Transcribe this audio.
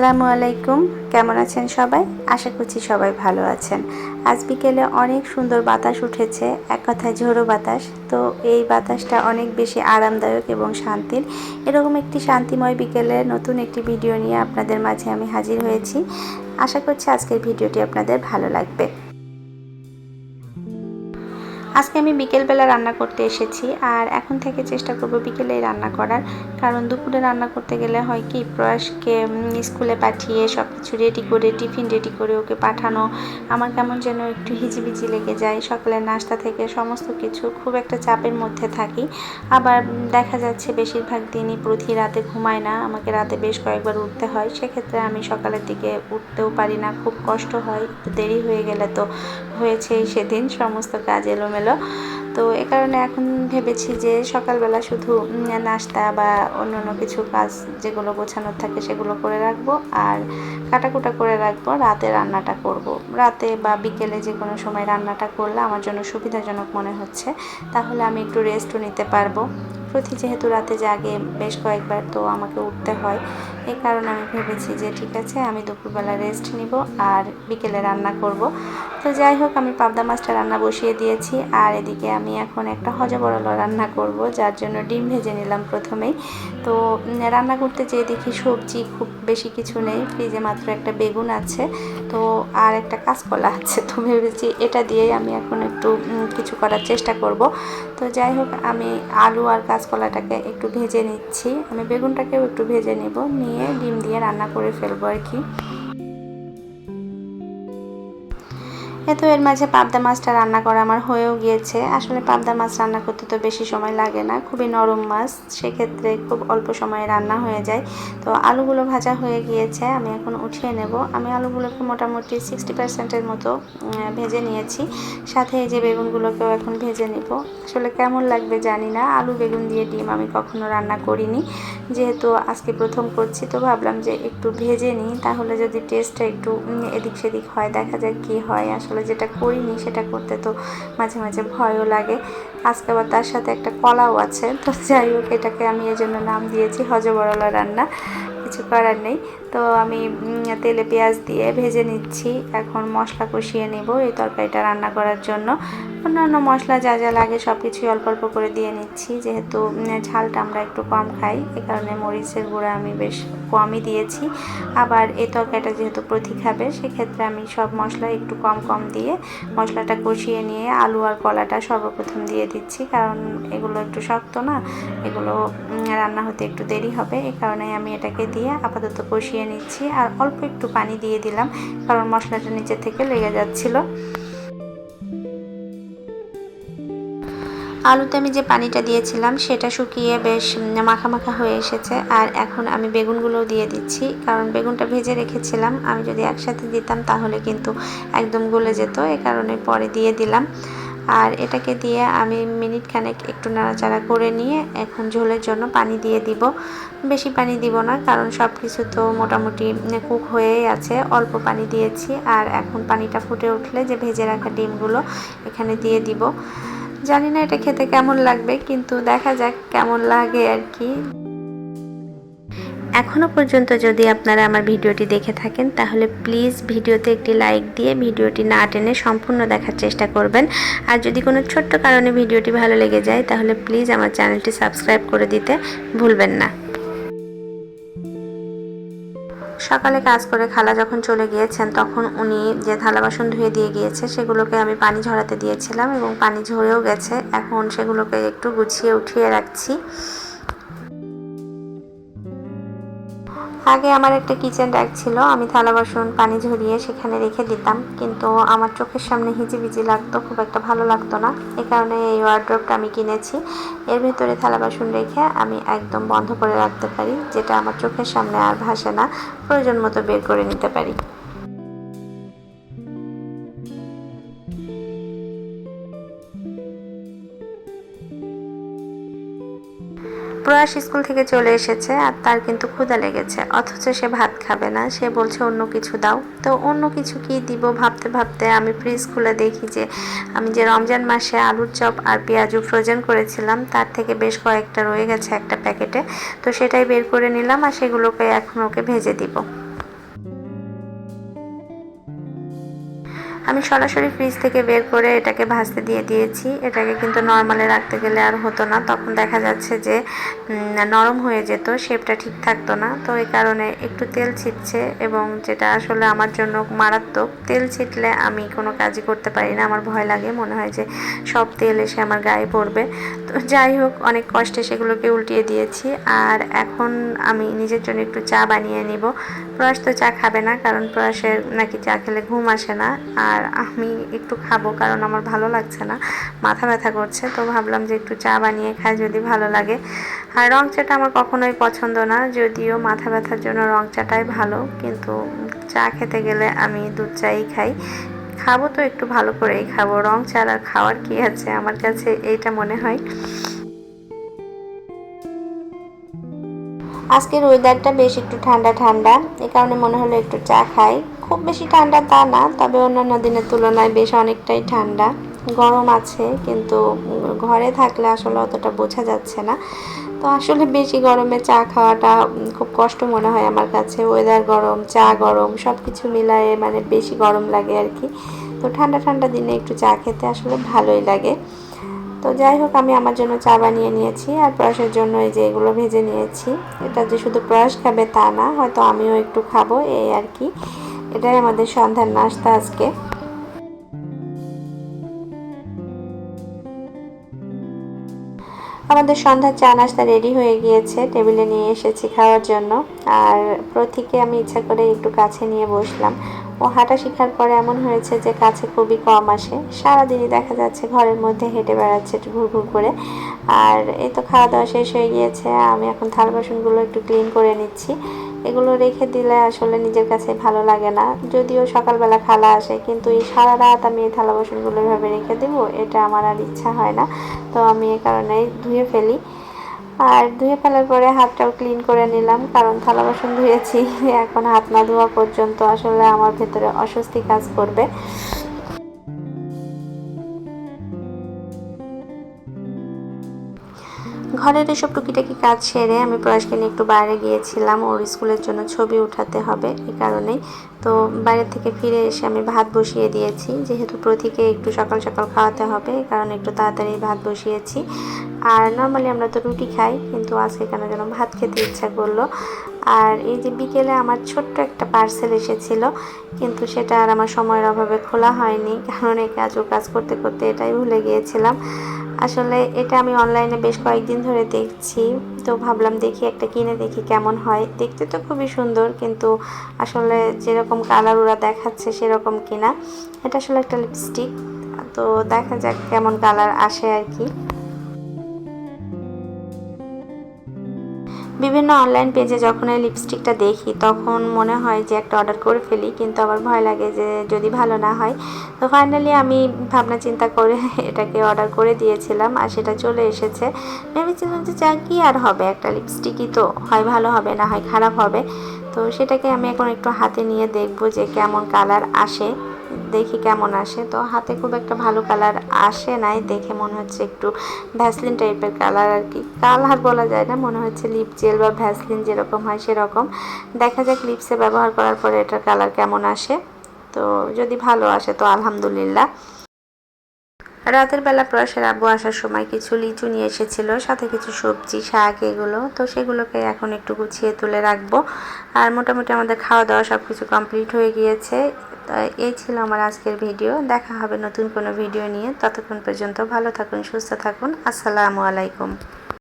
আসসালামু আলাইকুম। কেমন আছেন সবাই? আশা করছি সবাই ভালো আছেন। আজ বিকেলে অনেক সুন্দর বাতাস উঠেছে, এক কথায় ঝোড়ো বাতাস। তো এই বাতাসটা অনেক বেশি আরামদায়ক এবং শান্তির। এরকম একটি শান্তিময় বিকেলে নতুন একটি ভিডিও নিয়ে আপনাদের মাঝে আমি হাজির হয়েছি। আশা করছি আজকের ভিডিওটি আপনাদের ভালো লাগবে। আজকে আমি বিকেলবেলা রান্না করতে এসেছি, আর এখন থেকে চেষ্টা করব বিকেলেই রান্না করার। কারণ দুপুরে রান্না করতে গেলে হয় কি, প্রয়াসকে স্কুলে পাঠিয়ে সব কিছু রেডি করে, টিফিন রেডি করে ওকে পাঠানো আমার কেমন যেন একটু হিজিবিজি লেগে যায়। সকালের নাস্তা থেকে সমস্ত কিছু খুব একটা চাপের মধ্যে থাকি। আবার দেখা যাচ্ছে বেশিরভাগ দিনই প্রতি রাতে ঘুমায় না, আমাকে রাতে বেশ কয়েকবার উঠতে হয়। সেক্ষেত্রে আমি সকালের দিকে উঠতেও পারি না, খুব কষ্ট হয়। দেরি হয়ে গেলে তো হয়েছেই সেদিন সমস্ত কাজ এলোমেলো। তো এ কারণে এখন ভেবেছি যে সকালবেলা শুধু নাস্তা বা অন্য কিছু কাজ যেগুলো গোছানোর থাকে সেগুলো করে রাখবো, আর কাটাকুটা করে রাখবো। রাতে রান্নাটা করব। রাতে বা বিকেলে যে কোনো সময় রান্নাটা করলে আমার জন্য সুবিধাজনক মনে হচ্ছে, তাহলে আমি একটু রেস্টও নিতে পারবো। যেহেতু রাতে জাগে বেশ কয়েকবার, তো আমাকে উঠতে হয়। এই কারণে আমি ভেবেছি যে ঠিক আছে, আমি দুপুরবেলা রেস্ট নিব আর বিকেলে রান্না করব। তো যাই হোক, আমি পাবদা মাছটা রান্না বসিয়ে দিয়েছি, আর এদিকে আমি এখন একটা হজবরল রান্না করব, যার জন্য ডিম ভেজে নিলাম প্রথমেই। তো রান্না করতে যেয়ে দেখি সবজি খুব বেশি কিছু নেই, ফ্রিজে মাত্র একটা বেগুন আছে, তো আর একটা কাঁচকলা আছে। তো ভেবেছি এটা দিয়েই আমি এখন একটু কিছু করার চেষ্টা করব। তো যাই হোক, আমি আলু আর কাঁচকলাটাকে একটু ভেজে নিচ্ছি, আমি বেগুনটাকেও একটু ভেজে নিব, নিয়ে ডিম দিয়ে রান্না করে ফেলবো আর কি। তো এর মাঝে পাবদা মাছটা রান্না করা আমার হয়েও গিয়েছে। আসলে পাবদা মাছ রান্না করতে তো বেশি সময় লাগে না, খুবই নরম মাছ, সেক্ষেত্রে খুব অল্প সময়ে রান্না হয়ে যায়। তো আলুগুলো ভাজা হয়ে গিয়েছে, আমি এখন উঠিয়ে নেব। আমি আলুগুলোকে মোটামুটি 60%-এর মতো ভেজে নিয়েছি, সাথে এই যে বেগুনগুলোকেও এখন ভেজে নিব। আসলে কেমন লাগবে জানি না, আলু বেগুন দিয়ে ডিম আমি কখনো রান্না করিনি, যেহেতু আজকে প্রথম করছি, তো ভাবলাম যে একটু ভেজে নিই, তাহলে যদি টেস্টটা একটু এদিক সেদিক হয়, দেখা যাক কী হয়। আসলে যেটা করিনি সেটা করতে তো মাঝে মাঝে ভয়ও লাগে। আজকে আবার তার সাথে একটা কলাও আছে। তো যাই হোক, এটাকে আমি এজন্য নাম দিয়েছি হজবরলা রান্না, কিছু করার নেই। তো আমি তেলে পেঁয়াজ দিয়ে ভেজে নিচ্ছি, এখন মশলা কষিয়ে নেব এই তরকারিটা রান্না করার জন্য। অন্যান্য মশলা যা যা লাগে সব কিছুই অল্প অল্প করে দিয়ে নিচ্ছি, যেহেতু ঝালটা আমরা একটু কম খাই, এ কারণে মরিচের গুঁড়া আমি বেশ কমই দিয়েছি। আবার এই তরকারিটা যেহেতু প্রতি খাবে, সেক্ষেত্রে আমি সব মশলা একটু কম কম দিয়ে মশলাটা কষিয়ে নিয়ে আলু আর কলাটা সর্বপ্রথম দিয়ে দিচ্ছি, কারণ এগুলো একটু শক্ত না, এগুলো রান্না হতে একটু দেরি হবে। এই কারণে আমি এটাকে দিয়ে আপাতত কষিয়ে নিচ্ছি, আর অল্প একটু পানি দিয়ে দিলাম, কারণ মশলাটা নিচে থেকে লেগে যাচ্ছিল। আলুতে আমি যে পানিটা দিয়েছিলাম সেটা শুকিয়ে বেশ মাখা মাখা হয়ে এসেছে, আর এখন আমি বেগুনগুলোও দিয়ে দিচ্ছি, কারণ বেগুনটা ভেজে রেখেছিলাম, আমি যদি একসাথে দিতাম তাহলে কিন্তু একদম গলে যেত, এ কারণে পরে দিয়ে দিলাম। আর এটাকে দিয়ে আমি মিনিট খানেক একটু নাড়াচাড়া করে নিয়ে এখন ঝোলের জন্য পানি দিয়ে দিব। বেশি পানি দিব না, কারণ সব কিছু তো মোটামুটি কুক হয়েই আছে, অল্প পানি দিয়েছি। আর এখন পানিটা ফুটে উঠলে যে ভেজে রাখা ডিমগুলো এখানে দিয়ে দিব। জানি না এটা খেতে কেমন লাগবে, কিন্তু দেখা যাক কেমন লাগে আর কি। এখনও পর্যন্ত যদি আপনারা আমার ভিডিওটি দেখে থাকেন, তাহলে প্লিজ ভিডিওতে একটি লাইক দিয়ে ভিডিওটি না টেনে সম্পূর্ণ দেখার চেষ্টা করবেন। আর যদি কোনো ছোট্ট কারণে ভিডিওটি ভালো লেগে যায়, তাহলে প্লিজ আমার চ্যানেলটি সাবস্ক্রাইব করে দিতে ভুলবেন না। সকালে কাজ করে খালা যখন চলে গিয়েছেন, তখন উনি যে থালা বাসন ধুয়ে দিয়ে গিয়েছে সেগুলোকে আমি পানি ঝরাতে দিয়েছিলাম, এবং পানি ঝরেও গেছে। এখন সেগুলোকে একটু গুছিয়ে উঠিয়ে রাখছি। আগে আমার একটা কিচেন র্যাক ছিল, আমি থালা বাসন পানি ঝরিয়ে সেখানে রেখে দিতাম, কিন্তু আমার চোখের সামনে হিজিবিজি লাগতো, খুব একটা ভালো লাগতো না। এই কারণে এই ওয়ার্ড্রোবটা আমি কিনেছি। এর ভেতরে থালা বাসন রেখে আমি একদম বন্ধ করে রাখতে পারি, যেটা আমার চোখের সামনে আর ভাসে না, প্রয়োজন মতো বের করে নিতে পারি। প্রয়াস স্কুল থেকে চলে এসেছে, আর তার কিন্তু ক্ষুধা লেগেছে, অথচ সে ভাত খাবে না, সে বলছে অন্য কিছু দাও। তো অন্য কিছু কি দিব ভাবতে ভাবতে আমি ফ্রিজ খুলে দেখি যে আমি যে রমজান মাসে আলুর চপ আর পেঁয়াজু ফ্রোজেন করেছিলাম, তার থেকে বেশ কয়েকটা রয়ে গেছে একটা প্যাকেটে। তো সেটাই বের করে নিলাম, আর সেগুলোকে এখন ওকে ভেজে দিব। আমি সরাসরি ফ্রিজ থেকে বের করে এটাকে ভাজতে দিয়ে দিয়েছি। এটাকে কিন্তু নর্মালে রাখতে গেলে আর হতো না, তখন দেখা যাচ্ছে যে নরম হয়ে যেত, শেপটা ঠিক থাকতো না। তো এই কারণে একটু তেল ছিটছে, এবং যেটা আসলে আমার জন্য মারাত্মক। তেল ছিটলে আমি কোনো কাজই করতে পারি না, আমার ভয় লাগে, মনে হয় যে সব তেল এসে আমার গায়ে পড়বে। তো যাই হোক, অনেক কষ্টে সেগুলোকে উল্টিয়ে দিয়েছি। আর এখন আমি নিজের জন্য একটু চা বানিয়ে নিব। প্রয়াস তো চা খাবে না, কারণ প্রয়াসের নাকি চা খেলে ঘুম আসে না। আর আমি একটু খাবো, কারণ আমার ভালো লাগছে না, মাথা ব্যথা করছে। তো ভাবলাম যে একটু চা বানিয়ে খাই, যদি ভালো লাগে। আর রং চাটা আমার কখনোই পছন্দ না, যদিও মাথা ব্যথার জন্য রং চাটাই ভালো, কিন্তু চা খেতে গেলে আমি দুধ চাই খাই। খাবো তো একটু ভালো করেই খাবো, রং চা আর খাওয়ার কি আছে, আমার কাছে এইটা মনে হয়। আজকের ওয়েদারটা বেশ একটু ঠান্ডা ঠান্ডা, এই কারণে মনে হলো একটু চা খাই। খুব বেশি ঠান্ডা তা না, তবে অন্যান্য দিনের তুলনায় বেশ অনেকটাই ঠান্ডা। গরম আছে, কিন্তু ঘরে থাকলে আসলে অতটা বোঝা যাচ্ছে না। তো আসলে বেশি গরমে চা খাওয়াটা খুব কষ্ট মনে হয় আমার কাছে। ওয়েদার গরম, চা গরম, সব কিছু মিলায়ে মানে বেশি গরম লাগে আর কি। তো ঠান্ডা ঠান্ডা দিনে একটু চা খেতে আসলে ভালোই লাগে। তো যাই হোক, আমি আমার জন্য চা বানিয়ে নিয়েছি, আর প্রয়াসের জন্য এই যে এগুলো ভেজে নিয়েছি। এটা যে শুধু প্রয়াস খাবে তা না, হয়তো আমিও একটু খাবো, এই আর কি। এটাই আমাদের সন্ধ্যার নাস্তা আজকে। আমাদের সন্ধ্যার চা নাস্তা রেডি হয়ে গিয়েছে, টেবিলে নিয়ে এসেছি খাওয়ার জন্য। আর প্রতীকে আমি ইচ্ছা করে একটু কাছে নিয়ে বসলাম। ও হাঁটা শেখার পরে এমন হয়েছে যে কাছে খুবই কম আসে, সারাদিনই দেখা যাচ্ছে ঘরের মধ্যে হেঁটে বেড়াচ্ছে একটু ঘুর ঘুর করে। আর এই তো খাওয়া দাওয়া শেষ হয়ে গিয়েছে, আমি এখন থালা বাসনগুলো একটু ক্লিন করে নিচ্ছি। এগুলো রেখে দিলে আসলে নিজের কাছে ভালো লাগে না, যদিও সকালবেলা খালা আসে, কিন্তু এই সারা রাত আমি এই থালা বাসনগুলো এভাবে রেখে দেবো, এটা আমার আর ইচ্ছা হয় না। তো আমি এই কারণে ধুয়ে ফেলি। আর ধুয়ে ফেলার পরে হাতটাও ক্লিন করে নিলাম, কারণ থালা বাসন ধুয়েছি, এখন হাত না ধোয়া পর্যন্ত আসলে আমার ভেতরে অস্বস্তি কাজ করবে। ঘরের এসব টুকিটাকি কাজ সেরে আমি প্রয়াসকে নিয়ে একটু বাইরে গিয়েছিলাম, ওর স্কুলের জন্য ছবি উঠাতে হবে, এই কারণেই। তো বাইরে থেকে ফিরে এসে আমি ভাত বসিয়ে দিয়েছি, যেহেতু প্রতীকে একটু সকাল সকাল খাওয়াতে হবে, এই কারণে একটু তাড়াতাড়ি ভাত বসিয়েছি। আর নর্মালি আমরা তো রুটি খাই, কিন্তু আজকে কেন যেন ভাত খেতে ইচ্ছা করলো। আর এই যে বিকেলে আমার ছোট্ট একটা পার্সেল এসেছিল, কিন্তু সেটা আর আমার সময়ের অভাবে খোলা হয়নি, কারণ এই কাজ করতে করতে এটাই ভুলে গিয়েছিলাম। আসলে এটা আমি অনলাইনে বেশ কয়েকদিন ধরে দেখছি, তো ভাবলাম দেখি একটা কিনে দেখি কেমন হয়। দেখতে তো খুবই সুন্দর, কিন্তু আসলে যেরকম কালার ওরা দেখাচ্ছে সেরকম কিনা। এটা আসলে একটা লিপস্টিক, তো দেখা যাক কেমন কালার আসে আর কি। বিভিন্ন অনলাইন পেজে যখন এই লিপস্টিকটা দেখি, তখন মনে হয় যে একটা অর্ডার করে ফেলি, কিন্তু আবার ভয় লাগে যে যদি ভালো না হয়। তো ফাইনালি আমি ভাবনা চিন্তা করে এটাকে অর্ডার করে দিয়েছিলাম, আর সেটা চলে এসেছে। ভেবেছিলাম যে যা কি আর হবে, একটা লিপস্টিকই তো, হয় ভালো হবে না হয় খারাপ হবে। তো সেটাকে আমি এখন একটু হাতে নিয়ে দেখবো যে কেমন কালার আসে, দেখি কেমন আসে। তো হাতে খুব একটা ভালো কালার আসে নাই, দেখে মনে হচ্ছে একটু ভ্যাসলিন টাইপের কালার আর কি। কালার বলা যায় না, মনে হচ্ছে লিপ জেল বা ভ্যাসলিন যেরকম হয় সেরকম। দেখা যাক লিপসে ব্যবহার করার পরে এটার কালার কেমন আসে। তো যদি ভালো আসে তো আলহামদুলিল্লাহ। রাতের বেলা প্রয়াসের আব্বু আসার সময় কিছু লিচু নিয়ে এসেছিল, সাথে কিছু সবজি শাক এগুলো, তো সেগুলোকে এখন একটু গুছিয়ে তুলে রাখবো। আর মোটামুটি আমাদের খাওয়া দাওয়া সব কিছু কমপ্লিট হয়ে গিয়েছে। তো এই ছিল আমার আজকের ভিডিও, দেখা হবে নতুন কোনো ভিডিও নিয়ে। ততক্ষণ পর্যন্ত ভালো থাকুন, সুস্থ থাকুন, আসসালামু আলাইকুম।